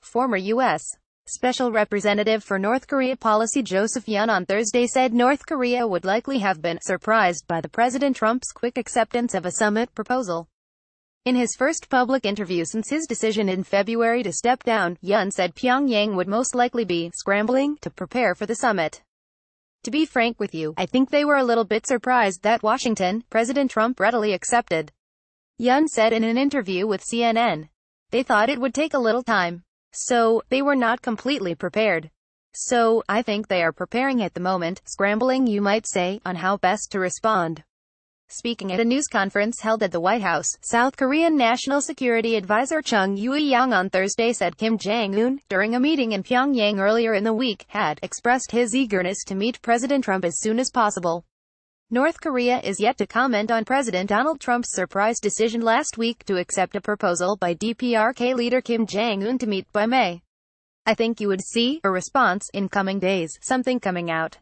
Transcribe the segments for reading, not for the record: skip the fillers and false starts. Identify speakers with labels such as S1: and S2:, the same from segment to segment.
S1: Former U.S. Special Representative for North Korea Policy Joseph Yun on Thursday said North Korea would likely have been surprised by the President Trump's quick acceptance of a summit proposal. In his first public interview since his decision in February to step down, Yun said Pyongyang would most likely be scrambling to prepare for the summit. To be frank with you, I think they were a little bit surprised that Washington, President Trump readily accepted. Yun said in an interview with CNN. They thought it would take a little time. So, they were not completely prepared. So, I think they are preparing at the moment, scrambling you might say, on how best to respond. Speaking at a news conference held at the White House, South Korean National Security Advisor Chung Eui-yong on Thursday said Kim Jong Un, during a meeting in Pyongyang earlier in the week, had expressed his eagerness to meet President Trump as soon as possible. North Korea is yet to comment on President Donald Trump's surprise decision last week to accept a proposal by DPRK leader Kim Jong Un to meet by May. I think you would see a response in coming days, something coming out.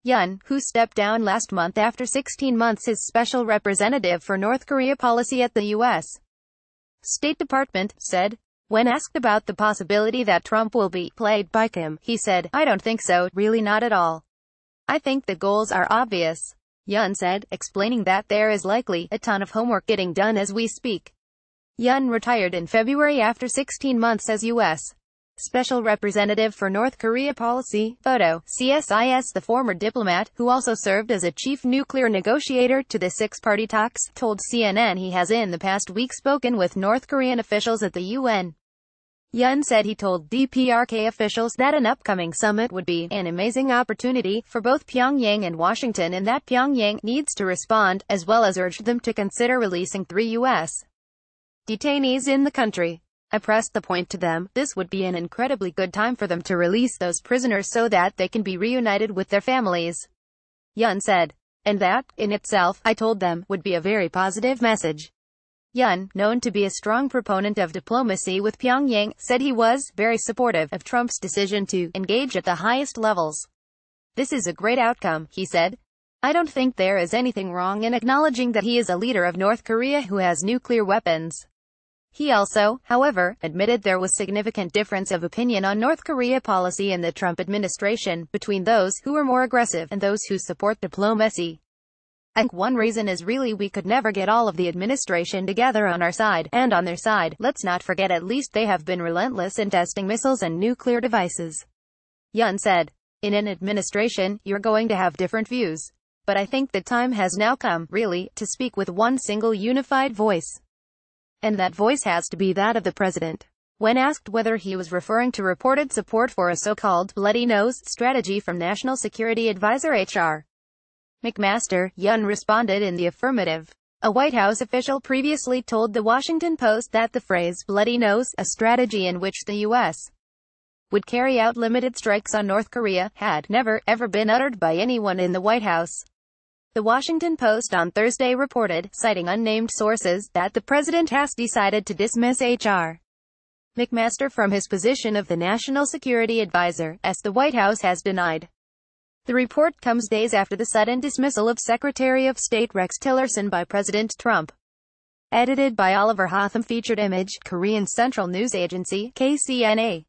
S1: Yun, who stepped down last month after 16 months as special representative for North Korea policy at the U.S. State Department, said. When asked about the possibility that Trump will be played by Kim, he said, I don't think so, really not at all. I think the goals are obvious. Yun said, explaining that there is likely a ton of homework getting done as we speak. Yun retired in February after 16 months as U.S. Special Representative for North Korea Policy, photo, CSIS. The former diplomat, who also served as a chief nuclear negotiator to the six-party talks, told CNN he has in the past week spoken with North Korean officials at the UN. Yun said he told DPRK officials that an upcoming summit would be an amazing opportunity for both Pyongyang and Washington and that Pyongyang needs to respond, as well as urged them to consider releasing 3 U.S. detainees in the country. I pressed the point to them, this would be an incredibly good time for them to release those prisoners so that they can be reunited with their families. Yun said. And that, in itself, I told them, would be a very positive message. Yun, known to be a strong proponent of diplomacy with Pyongyang, said he was very supportive of Trump's decision to engage at the highest levels. This is a great outcome, he said. I don't think there is anything wrong in acknowledging that he is a leader of North Korea who has nuclear weapons. He also, however, admitted there was significant difference of opinion on North Korea policy in the Trump administration, between those who are more aggressive and those who support diplomacy. I think one reason is really we could never get all of the administration together on our side, and on their side. Let's not forget at least they have been relentless in testing missiles and nuclear devices. Yun said. In an administration, you're going to have different views. But I think the time has now come, really, to speak with one single unified voice. And that voice has to be that of the president. When asked whether he was referring to reported support for a so-called bloody nose strategy from National Security Advisor H.R. McMaster, Yun responded in the affirmative. A White House official previously told The Washington Post that the phrase bloody nose, a strategy in which the U.S. would carry out limited strikes on North Korea, had never, ever been uttered by anyone in the White House. The Washington Post on Thursday reported, citing unnamed sources, that the president has decided to dismiss H.R. McMaster from his position of the National Security Advisor, as the White House has denied. The report comes days after the sudden dismissal of Secretary of State Rex Tillerson by President Trump. Edited by Oliver Hotham. Featured image, Korean Central News Agency, KCNA.